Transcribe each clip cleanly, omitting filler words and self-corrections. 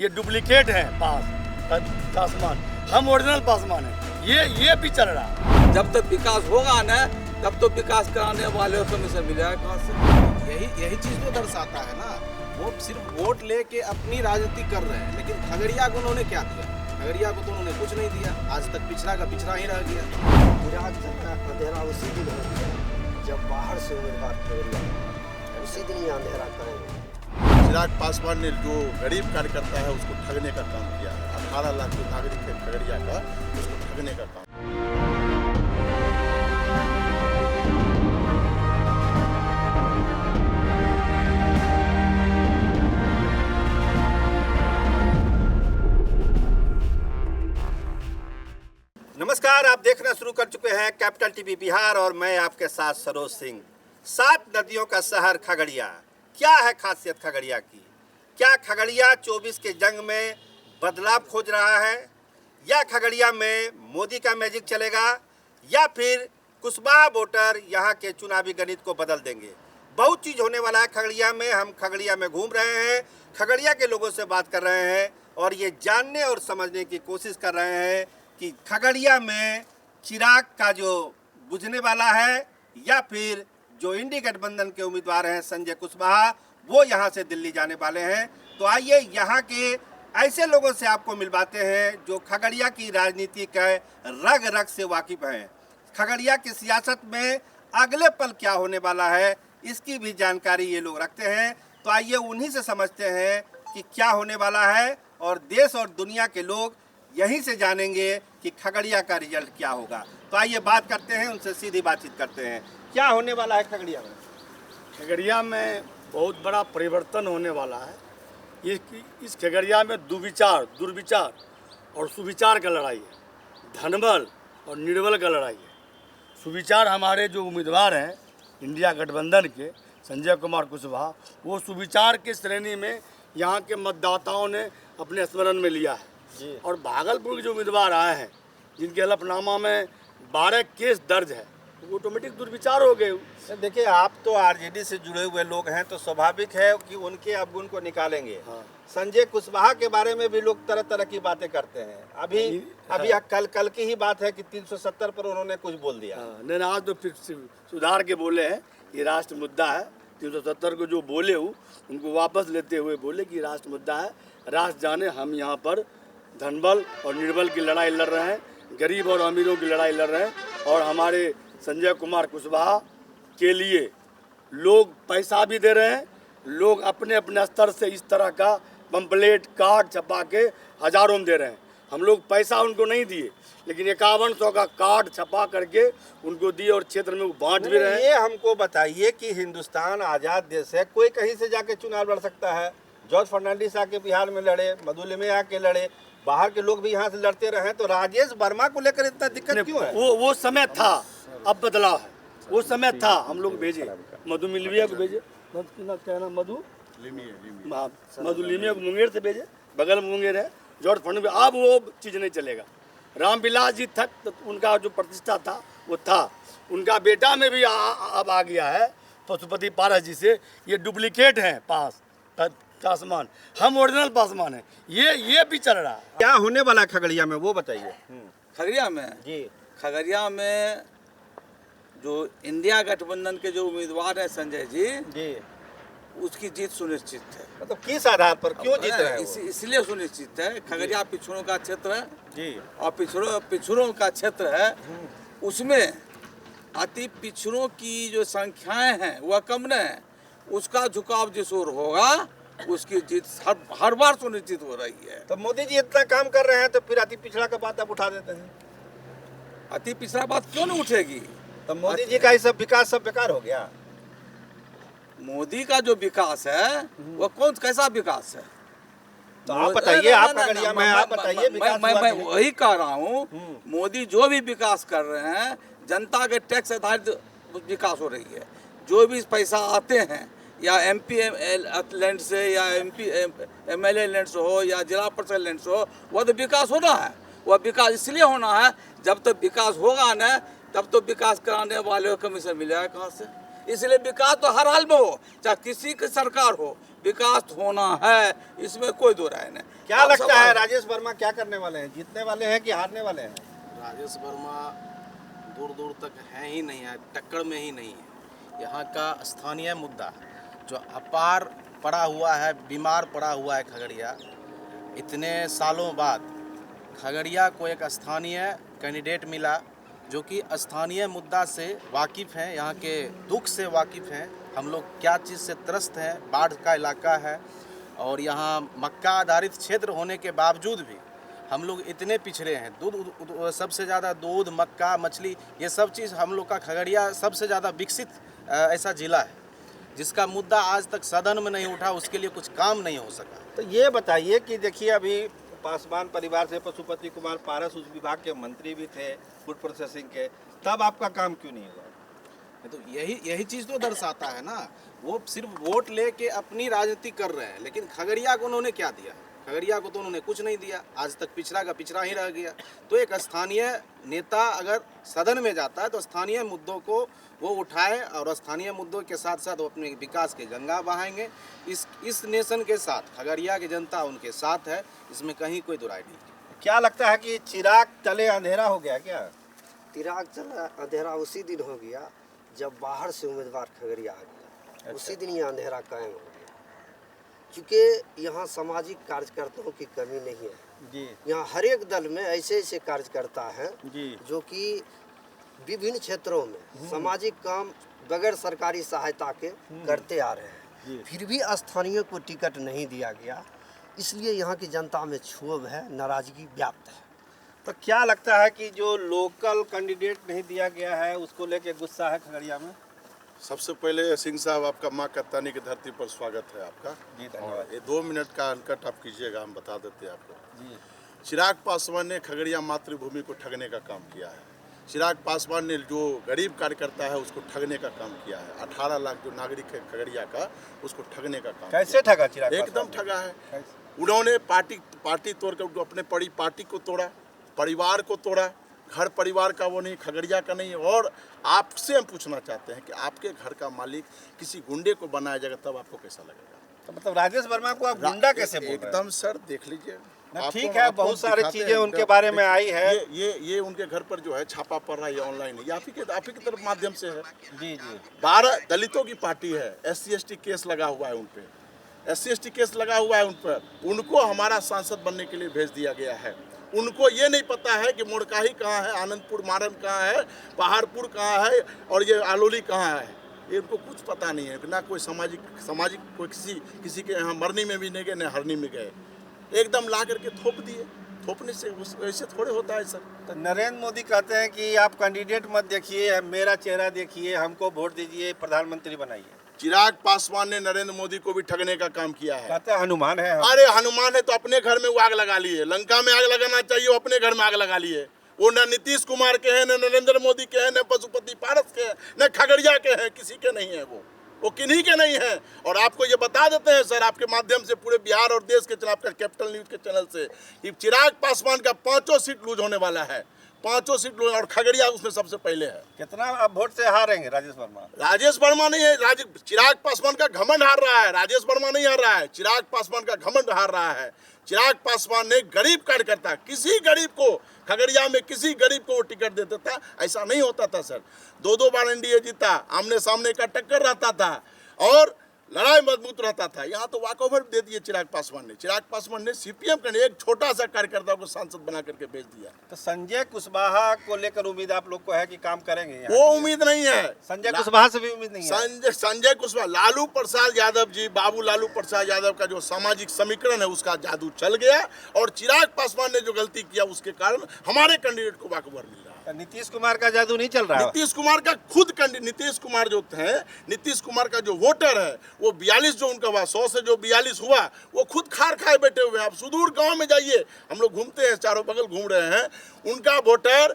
ये डुप्लीकेट है पासवान, हम ओरिजिनल पासवान है। ये भी चल रहा है। जब तक विकास होगा ना तब तो विकास कराने वाले को कमीशन मिलेगा कहाँ से? यही चीज तो दर्शाता है ना, वो सिर्फ वोट लेके अपनी राजनीति कर रहे हैं, लेकिन खगड़िया को उन्होंने क्या दिया? खगड़िया को तो उन्होंने कुछ नहीं दिया, आज तक पिछड़ा का पिछड़ा ही रह गया। अंधेरा उसी दिन हो गया जब बाहर से उम्मीदवार खगड़िया, उसी दिन ही अंधेरा करेंगे। चिराग पासवान ने जो गरीब कार्यकर्ता है उसको ठगने का काम किया है। 18 लाख जो नागरिक है खगड़िया का, उसको ठगने का काम। नमस्कार, आप देखना शुरू कर चुके हैं कैपिटल टीवी बिहार और मैं आपके साथ सरोज सिंह। 7 नदियों का शहर खगड़िया, क्या है खासियत खगड़िया की? क्या खगड़िया 24 के जंग में बदलाव खोज रहा है, या खगड़िया में मोदी का मैजिक चलेगा, या फिर कुशवाहा वोटर यहाँ के चुनावी गणित को बदल देंगे? बहुत चीज़ होने वाला है खगड़िया में। हम खगड़िया में घूम रहे हैं, खगड़िया के लोगों से बात कर रहे हैं और ये जानने और समझने की कोशिश कर रहे हैं कि खगड़िया में चिराग का जो बुझने वाला है, या फिर जो इंडी गठबंधन के उम्मीदवार हैं संजय कुशवाहा, वो यहाँ से दिल्ली जाने वाले हैं। तो आइए यहाँ के ऐसे लोगों से आपको मिलवाते हैं जो खगड़िया की राजनीति के रग रग से वाकिफ हैं। खगड़िया की सियासत में अगले पल क्या होने वाला है, इसकी भी जानकारी ये लोग रखते हैं। तो आइए उन्हीं से समझते हैं कि क्या होने वाला है, और देश और दुनिया के लोग यहीं से जानेंगे कि खगड़िया का रिजल्ट क्या होगा। तो आइए बात करते हैं, उनसे सीधी बातचीत करते हैं। क्या होने वाला है खगड़िया में? खगड़िया में बहुत बड़ा परिवर्तन होने वाला है। इस खगड़िया में दुर्विचार और सुविचार का लड़ाई है। धनबल और निर्बल का लड़ाई है। सुविचार हमारे जो उम्मीदवार हैं इंडिया गठबंधन के संजय कुमार कुशवाहा, वो सुविचार की श्रेणी में यहाँ के मतदाताओं ने अपने स्मरण में लिया है। और भागलपुर के जो उम्मीदवार आए हैं जिनके हलफनामा में 12 केस दर्ज है, वो ऑटोमेटिक दुर्विचार हो गए। देखिए, आप तो आरजेडी से जुड़े हुए लोग हैं, तो स्वाभाविक है कि उनके अवगुण को निकालेंगे। हाँ। संजय कुशवाहा के बारे में भी लोग तरह तरह की बातें करते हैं। अभी कल की ही बात है कि 370 पर उन्होंने कुछ बोल दिया। नहीं, आज तो फिर सुधार के बोले हैं ये राष्ट्र मुद्दा है। 370 को जो बोले हो उनको वापस लेते हुए बोले कि राष्ट्र मुद्दा है। राष्ट्र जाने हम यहाँ पर धनबल और निर्बल की लड़ाई लड़ रहे हैं, गरीब और अमीरों की लड़ाई लड़ रहे हैं। और हमारे संजय कुमार कुशवाहा के लिए लोग पैसा भी दे रहे हैं। लोग अपने अपने स्तर से इस तरह का पंपलेट कार्ड छपा के हजारों में दे रहे हैं। हम लोग पैसा उनको नहीं दिए, लेकिन 5100 का कार्ड छपा करके उनको दिए और क्षेत्र में वो बांट भी रहे हैं। ये हमको बताइए कि हिंदुस्तान आज़ाद देश है, कोई कहीं से जाके चुनाव लड़ सकता है। जॉर्ज फर्नांडिस आके बिहार में लड़े, मधु लिमे आके लड़े, बाहर के लोग भी यहाँ से लड़ते रहे। तो राजेश वर्मा को लेकर इतना दिक्कत क्यों है? वो समय था, अब बदलाव है। वो समय था, हम लोग भेजे मधु मिलविया को भेजे, मधु लिमिया को मुंगेर से भेजे, बगल में मुंगेर है जॉर्ज फर्नांडिस। अब वो चीज़ नहीं चलेगा। रामविलास जी तक तो उनका जो प्रतिष्ठा था वो था, उनका बेटा में भी अब आ गया है पशुपति पारस जी से। ये डुप्लीकेट है पासवान, हम ओरिजिनल पासवान है। ये भी चल रहा है। क्या होने वाला है खगड़िया में, वो बताइए। खगड़िया में जी, खगड़िया में जो इंडिया गठबंधन के जो उम्मीदवार हैं संजय जी, उसकी जीत सुनिश्चित है। मतलब किस आधार पर, क्यों जीत रहे हैं? इसलिए सुनिश्चित है, खगड़िया पिछड़ों का क्षेत्र है जी, और पिछड़ों का क्षेत्र है। उसमें अति पिछड़ों की जो संख्याएं हैं वह कम न है। उसका झुकाव जिस ओर होगा उसकी जीत हर बार सुनिश्चित हो रही है। तो मोदी जी इतना काम कर रहे हैं, तो फिर अति पिछड़ा का बात आप उठा देते हैं। अति पिछड़ा बात क्यों नहीं उठेगी? तो मोदी जी का ये सब विकास सब बेकार हो गया। मोदी का जो विकास है वह कैसा विकास है? तो आप बताइए, आप खगड़िया में आप बताइए। मैं वही कह रहा हूँ, मोदी जो भी विकास कर रहे हैं जनता के टैक्स आधारित विकास हो रही है। जो भी पैसा आते हैं, या MP लैंड से, या MP MLA लैंड से हो, या जिला परिषद लैंड से हो, वह तो विकास होना है। वह विकास इसलिए होना है, जब तक विकास होगा ना तब तो विकास कराने वाले को कमीशन मिलेगा कहाँ से? इसलिए विकास तो हर हाल में हो, चाहे किसी की सरकार हो, विकास होना है, इसमें कोई दो राय नहीं। क्या अब लगता सवाल है राजेश वर्मा क्या करने वाले हैं, जीतने वाले हैं कि हारने वाले हैं? राजेश वर्मा दूर दूर तक है ही नहीं है, टक्कर में ही नहीं है। यहाँ का स्थानीय मुद्दा जो अपार पड़ा हुआ है, बीमार पड़ा हुआ है खगड़िया, इतने सालों बाद खगड़िया को एक स्थानीय कैंडिडेट मिला जो कि स्थानीय मुद्दा से वाकिफ़ हैं, यहाँ के दुख से वाकिफ़ हैं। हम लोग क्या चीज़ से त्रस्त हैं, बाढ़ का इलाका है और यहाँ मक्का आधारित क्षेत्र होने के बावजूद भी हम लोग इतने पिछड़े हैं। दूध सबसे ज़्यादा दूध, मक्का, मछली, ये सब चीज़ हम लोग का खगड़िया सबसे ज़्यादा विकसित ऐसा ज़िला है जिसका मुद्दा आज तक सदन में नहीं उठा, उसके लिए कुछ काम नहीं हो सका। तो ये बताइए कि देखिए अभी पासवान परिवार से पशुपति कुमार पारस उस विभाग के मंत्री भी थे, फूड प्रोसेसिंग के, तब आपका काम क्यों नहीं हुआ? तो यही चीज़ तो दर्शाता है ना, वो सिर्फ वोट लेके अपनी राजनीति कर रहे हैं, लेकिन खगड़िया को उन्होंने क्या दिया? खगड़िया को तो उन्होंने कुछ नहीं दिया, आज तक पिछड़ा का पिछड़ा ही रह गया। तो एक स्थानीय नेता अगर सदन में जाता है तो स्थानीय मुद्दों को वो उठाए और स्थानीय मुद्दों के साथ साथ वो अपने विकास के गंगा बहाएंगे। इस नेशन के साथ खगड़िया की जनता उनके साथ है, इसमें कहीं कोई दुराई नहीं। क्या लगता है कि चिराग तले अंधेरा हो गया क्या? चिराग चला अंधेरा उसी दिन हो गया जब बाहर से उम्मीदवार खगड़िया आ गया, उसी दिन ये अंधेरा कायम हो गया। क्योंकि यहाँ सामाजिक कार्यकर्ताओं की कमी नहीं है जी, यहाँ हर एक दल में ऐसे ऐसे कार्यकर्ता हैं जी, जो कि विभिन्न क्षेत्रों में सामाजिक काम बगैर सरकारी सहायता के करते आ रहे हैं, फिर भी स्थानीय को टिकट नहीं दिया गया, इसलिए यहाँ की जनता में क्षोभ है, नाराजगी व्याप्त है। तो क्या लगता है कि जो लोकल कैंडिडेट नहीं दिया गया है उसको लेके गुस्सा है खगड़िया में? सबसे पहले सिंह साहब, आपका माँ कत्तानी की धरती पर स्वागत है आपका। जी, धन्यवाद। ये 2 मिनट का अनकट आप कीजिएगा, हम बता देते हैं आपको। जी, चिराग पासवान ने खगड़िया मातृभूमि को ठगने का काम किया है। चिराग पासवान ने जो गरीब कार्यकर्ता है उसको ठगने का काम किया है। 18 लाख जो नागरिक है खगड़िया का, उसको ठगने का काम कैसे ठगा चिराग? एकदम पासवान? ठगा है। कैसे? उन्होंने पार्टी तोड़कर अपने पार्टी को तोड़ा, परिवार को तोड़ा, घर परिवार का वो नहीं, खगड़िया का नहीं। और आपसे हम पूछना चाहते हैं कि आपके घर का मालिक किसी गुंडे को बनाया जाएगा तब आपको कैसा लगेगा? तो मतलब राजेश वर्मा को आप गुंडा कैसे बोल रहे हैं? एकदम सर, देख लीजिए। ना, आपको- ठीक है, आपको बहुत सारी दिखाते चीजें हैं, उनके बारे में आई है। ये उनके घर पर जो है छापा पड़ रहा है, ये ऑनलाइन है, ये आप ही की तरफ माध्यम से है। जी, जी, 12 दलितों की पार्टी है, SC/ST केस लगा हुआ है उन पे, SC/ST केस लगा हुआ है उन पर। उनको हमारा सांसद बनने के लिए भेज दिया गया है। उनको ये नहीं पता है कि मोड़काही कहाँ है, आनंदपुर मारन कहाँ है, पहाड़पुर कहाँ है और ये आलोली कहाँ है, ये उनको कुछ पता नहीं है। ना कोई सामाजिक कोई किसी के यहाँ मरनी में भी नहीं गए, न हरनी में गए, एकदम ला करके थोप दिए। थोपने से वैसे थोड़े होता है सर। तो नरेंद्र मोदी कहते हैं कि आप कैंडिडेट मत देखिए, मेरा चेहरा देखिए, हमको वोट दीजिए, प्रधानमंत्री बनाइए। चिराग पासवान ने नरेंद्र मोदी को भी ठगने का काम किया है। कहते हैं हनुमान है हम। अरे हनुमान है तो अपने घर में वो आग लगा लिए, लंका में आग लगाना चाहिए, वो अपने घर में आग लगा लिए। वो न नीतीश कुमार के हैं, न नरेंद्र मोदी के हैं, न पशुपति पारस के हैं, न खगड़िया के हैं, किसी के नहीं है। वो किन्हीं के नहीं है। और आपको ये बता देते हैं सर, आपके माध्यम से पूरे बिहार और देश के चैनल, आपका कैपिटल न्यूज के चैनल से, कि चिराग पासवान का 5 सीट लूज होने वाला है, 5 सीट लूज, और खगड़िया उसमें सबसे पहले है। कितना आप वोट से हारेंगे राजेश वर्मा? राजेश वर्मा नहीं है, चिराग पासवान का घमंड हार रहा है, राजेश वर्मा नहीं हार रहा है, चिराग पासवान का घमंड हार रहा है। चिराग पासवान ने गरीब कार्यकर्ता, किसी गरीब को, खगड़िया में किसी गरीब को वो टिकट देता था? ऐसा नहीं होता था सर। 2 बार NDA जीता, आमने सामने का टक्कर रहता था और लड़ाई मजबूत रहता था। यहाँ तो वॉकओवर दे दिए चिराग पासवान ने। चिराग पासवान ने CPM का एक छोटा सा कार्यकर्ता को सांसद बना करके भेज दिया। तो संजय कुशवाहा को लेकर उम्मीद आप लोग को है कि काम करेंगे यहाँ? वो उम्मीद नहीं है। संजय कुशवाहा से भी उम्मीद नहीं है? संजय कुशवाहा, लालू प्रसाद यादव जी, बाबू लालू प्रसाद यादव का जो सामाजिक समीकरण है उसका जादू चल गया, और चिराग पासवान ने जो गलती किया उसके कारण हमारे कैंडिडेट को वॉकओवर मिल रहा है। नीतीश कुमार का जादू नहीं चल रहा है? नीतीश कुमार का खुद नीतीश कुमार जो थे, नीतीश कुमार का जो वोटर है वो 42 जो उनका हुआ, 100 से जो 42 हुआ, वो खुद खार खाए बैठे हुए हैं। आप सुदूर गांव में जाइए, हम लोग घूमते हैं, चारों बगल घूम रहे हैं, उनका वोटर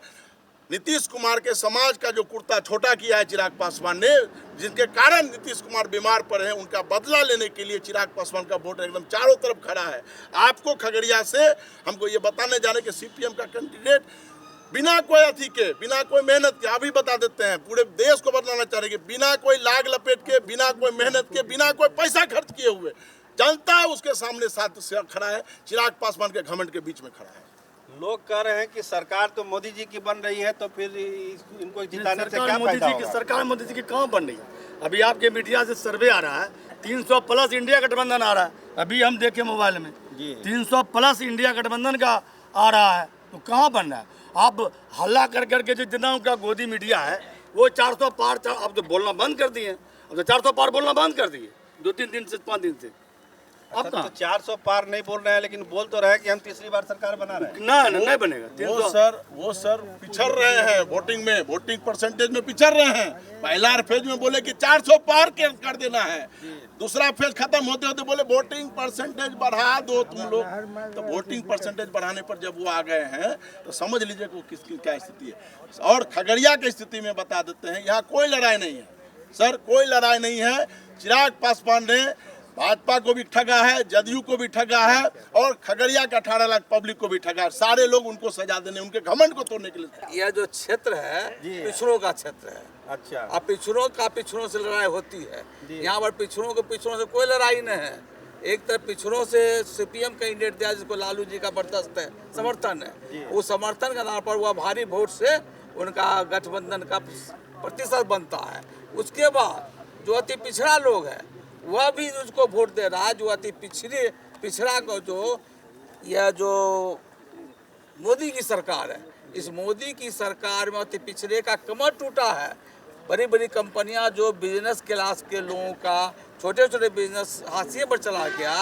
नीतीश कुमार के समाज का जो कुर्ता छोटा किया है चिराग पासवान ने, जिनके कारण नीतीश कुमार बीमार पड़े हैं, उनका बदला लेने के लिए चिराग पासवान का वोट एकदम चारों तरफ खड़ा है। आपको खगड़िया से हमको ये बताने जाने के CPM का कैंडिडेट बिना कोई अथी के, बिना कोई मेहनत के, अभी बता देते हैं, पूरे देश को बदलाना चाह रहे हैं कि बिना कोई लाग लपेट के, बिना कोई मेहनत के, बिना कोई पैसा खर्च किए हुए जनता उसके सामने साथ से खड़ा है, चिराग पासवान के घमंड के बीच में खड़ा है। लोग कह रहे हैं कि सरकार तो मोदी जी की बन रही है, तो फिर इनको जिताने से क्या मोदी फायदा जी की होगा? सरकार मोदी जी की कहाँ बन रही है? अभी आपके मीडिया से सर्वे आ रहा है, 300 प्लस इंडिया गठबंधन आ रहा है, अभी हम देखे मोबाइल में 300 प्लस इंडिया गठबंधन का आ रहा है, तो कहाँ बन रहा है? आप हल्ला कर करके जो जितना उनका गोदी मीडिया है वो 400 पार अब तो बोलना बंद कर दिए, अब तो 400 पार बोलना बंद कर दिए 2-3 दिन से 5 दिन से। अब तो 400 पार नहीं बोल रहे हैं, लेकिन बोल तो रहे हैं कि हम तीसरी बार सरकार बना रहे हैं। ना नहीं बनेगा। वो सर पिछड़ रहे हैं वोटिंग में, वोटिंग परसेंटेज में पिछड़ रहे हैं। पहला फेज में बोले कि 400 पार कर देना है, दूसरा फेज खत्म होते होते बोले वोटिंग परसेंटेज बढ़ा दो तुम लोग। तो वोटिंग परसेंटेज बढ़ाने पर जब वो आ गए हैं तो समझ लीजिए कि किसकी क्या स्थिति है। और खगड़िया की स्थिति में बता देते हैं, यहाँ कोई लड़ाई नहीं है सर, कोई लड़ाई नहीं है। चिराग पासवान ने भाजपा को भी ठगा है, जदयू को भी ठगा है, और खगड़िया का 18 लाख पब्लिक को भी ठगा है। सारे लोग उनको सजा देने, उनके घमंड को तोड़ने के लिए। यह जो क्षेत्र है पिछड़ों का क्षेत्र है। अच्छा, अब पिछड़ों से लड़ाई होती है, यहाँ पर पिछड़ों से कोई लड़ाई नहीं है। एक तरफ पिछड़ों से सीपीएम कैंडिडेट दिया जिसको लालू जी का बर्दाश्त है, समर्थन है, वो समर्थन के आधार पर वह भारी वोट से उनका गठबंधन का प्रतिशत बनता है। उसके बाद जो अति पिछड़ा लोग है वह भी उसको वोट दे रहा है। जो अति पिछड़ा को यह जो मोदी की सरकार है, इस मोदी की सरकार में अति पिछड़े का कमर टूटा है। बड़ी बड़ी कंपनियां जो बिजनेस क्लास के लोगों का छोटे छोटे बिजनेस हाशिए पर चला गया,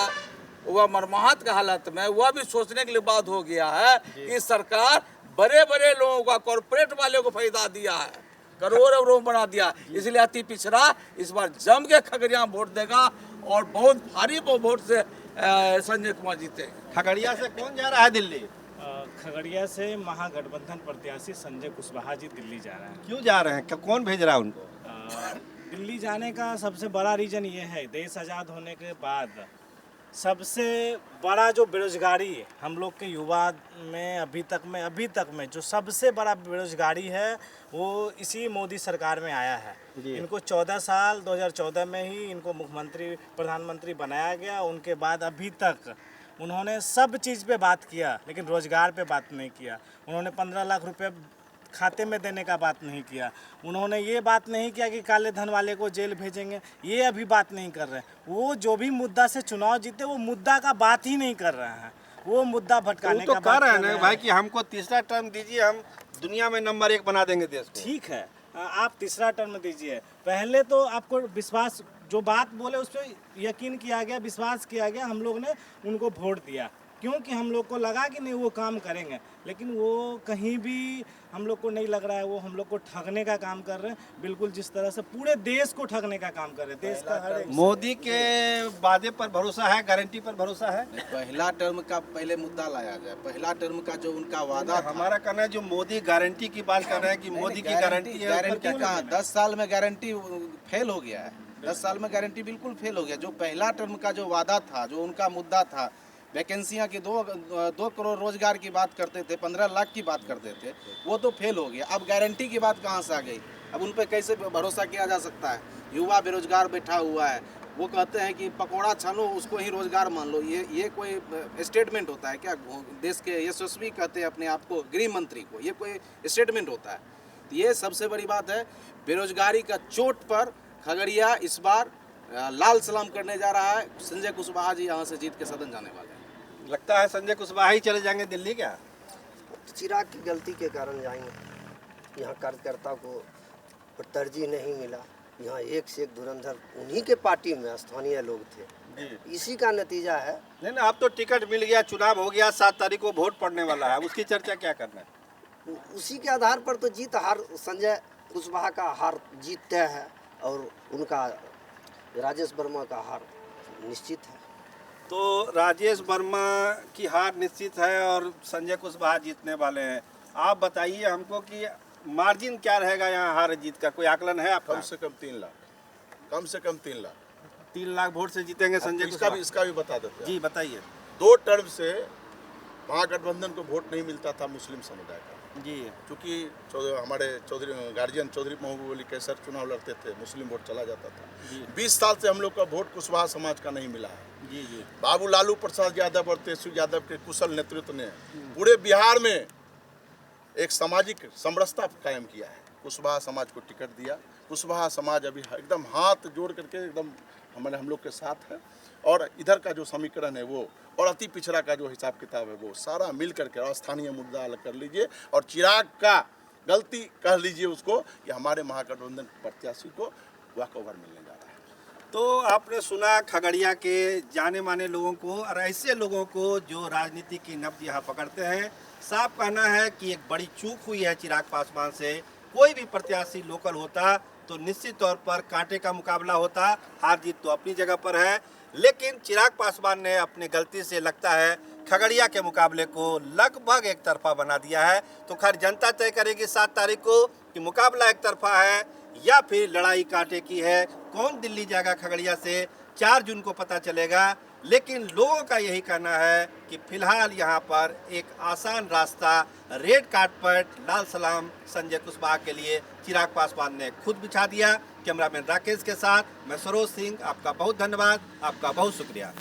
वह मरमाहत का हालत में, वह भी सोचने के लिए बात हो गया है कि सरकार बड़े बड़े लोगों का, कॉरपोरेट वाले को फायदा दिया है, करोड़ों बना दिया। इसलिए अति पिछड़ा इस बार जम के खगड़िया वोट देगा और बहुत भारी वोट से संजय कुमार जीते। खगड़िया से कौन जा रहा है दिल्ली? खगड़िया से महागठबंधन प्रत्याशी संजय कुशवाहा जी दिल्ली जा रहे हैं। क्यों जा रहे हैं, कौन भेज रहा है उनको? दिल्ली जाने का सबसे बड़ा रीज़न ये है, देश आज़ाद होने के बाद सबसे बड़ा जो बेरोजगारी हम लोग के युवा में अभी तक में जो सबसे बड़ा बेरोजगारी है वो इसी मोदी सरकार में आया है। इनको 14 साल 2014 में ही इनको मुख्यमंत्री प्रधानमंत्री बनाया गया। उनके बाद अभी तक उन्होंने सब चीज़ पे बात किया, लेकिन रोज़गार पे बात नहीं किया। उन्होंने 15 लाख रुपए खाते में देने का बात नहीं किया। उन्होंने ये बात नहीं किया कि काले धन वाले को जेल भेजेंगे, ये अभी बात नहीं कर रहे हैं। वो जो भी मुद्दा से चुनाव जीते वो मुद्दा का बात ही नहीं कर रहे हैं, वो मुद्दा भटकाने तो का कह रहे हैं ना भाई कि हमको तीसरा टर्म दीजिए, हम दुनिया में नंबर 1 बना देंगे देश को। ठीक है, आप तीसरा टर्म दीजिए। पहले तो आपको विश्वास, जो बात बोले उस पर यकीन किया गया, विश्वास किया गया, हम लोग ने उनको वोट दिया क्योंकि हम लोग को लगा कि नहीं वो काम करेंगे। लेकिन वो कहीं भी हम लोग को नहीं लग रहा है, वो हम लोग को ठगने का काम कर रहे हैं, बिल्कुल जिस तरह से पूरे देश को ठगने का काम कर रहे हैं। देश का हर एक मोदी के वादे पर भरोसा है, गारंटी पर भरोसा है। पहला टर्म का पहले मुद्दा लाया जाए। पहला टर्म का जो उनका वादा था, हमारा कहना है जो मोदी गारंटी की बात कर रहे हैं कि मोदी की गारंटी है, गारंटी कहाँ? 10 साल में गारंटी फेल हो गया है। 10 साल में गारंटी बिल्कुल फेल हो गया। जो पहला टर्म का जो वादा था, जो उनका मुद्दा था, वैकेंसियाँ की 2 करोड़ रोजगार की बात करते थे, 15 लाख की बात करते थे, वो तो फेल हो गया। अब गारंटी की बात कहाँ से आ गई? अब उन पर कैसे भरोसा किया जा सकता है? युवा बेरोजगार बैठा हुआ है, वो कहते हैं कि पकौड़ा छानो उसको ही रोजगार मान लो। ये कोई स्टेटमेंट होता है क्या? देश के यशस्वी कहते हैं अपने आप को, गृह मंत्री को, ये कोई स्टेटमेंट होता है? तो ये सबसे बड़ी बात है। बेरोजगारी का चोट पर खगड़िया इस बार लाल सलाम करने जा रहा है। संजय कुशवाहा जी यहाँ से जीत के सदन जाने वाले हैं। लगता है संजय कुशवाहा ही चले जाएंगे दिल्ली क्या? चिराग की गलती के कारण जाएंगे। यहाँ कार्यकर्ता को तरजीह नहीं मिला। यहाँ एक से एक धुरंधर उन्हीं के पार्टी में स्थानीय लोग थे, इसी का नतीजा है। नहीं, अब तो टिकट मिल गया, चुनाव हो गया, 7 तारीख को वोट पड़ने वाला है, उसकी चर्चा क्या करना है? उसी के आधार पर तो जीत हार, संजय कुशवाहा का हार जीत तय है और उनका राजेश वर्मा का हार निश्चित है। तो राजेश वर्मा की हार निश्चित है और संजय कुशवाहा जीतने वाले हैं। आप बताइए हमको कि मार्जिन क्या रहेगा यहाँ हार जीत का, कोई आकलन है आपका? कम से कम 3 लाख, कम से कम 3 लाख। 3 लाख वोट से जीतेंगे संजय इसका भी बता देते हैं। जी बताइए। 2 टर्म से महागठबंधन को वोट नहीं मिलता था मुस्लिम समुदाय का, जी क्योंकि हमारे चौधरी गार्जियन चौधरी महबूब अली कैसर चुनाव लड़ते थे, मुस्लिम वोट चला जाता था। 20 साल से हम लोग का वोट कुशवाहा समाज का नहीं मिला है। जी जी बाबू लालू प्रसाद यादव और तेजस्वी यादव के कुशल नेतृत्व ने पूरे बिहार में एक सामाजिक समरसता कायम किया है। कुशवाहा समाज को टिकट दिया। कुशवाहा समाज अभी एकदम हाथ जोड़ करके एकदम हम लोग के साथ है, और इधर का जो समीकरण है वो, और अति पिछड़ा का जो हिसाब किताब है वो सारा मिल करके, और स्थानीय मुद्दा अलग कर लीजिए, और चिराग का गलती कह लीजिए उसको, कि हमारे महागठबंधन प्रत्याशी को वॉकओवर मिलने जा रहा है। तो आपने सुना खगड़िया के जाने माने लोगों को और ऐसे लोगों को जो राजनीति की नब्ज यहाँ पकड़ते हैं। साफ कहना है कि एक बड़ी चूक हुई है चिराग पासवान से। कोई भी प्रत्याशी लोकल होता तो निश्चित तौर पर कांटे का मुकाबला होता, हार जीत तो अपनी जगह पर है, लेकिन चिराग पासवान ने अपनी गलती से लगता है खगड़िया के मुकाबले को लगभग एक तरफा बना दिया है। तो खैर जनता तय करेगी 7 तारीख को कि मुकाबला एक तरफा है या फिर लड़ाई कांटे की है। कौन दिल्ली जाएगा खगड़िया से 4 जून को पता चलेगा। लेकिन लोगों का यही कहना है कि फिलहाल यहाँ पर एक आसान रास्ता रेड कार्पेट लाल सलाम संजय कुशवाहा के लिए चिराग पासवान ने खुद बिछा दिया। कैमरामैन राकेश के साथ मैं सरोज सिंह, आपका बहुत धन्यवाद, आपका बहुत शुक्रिया।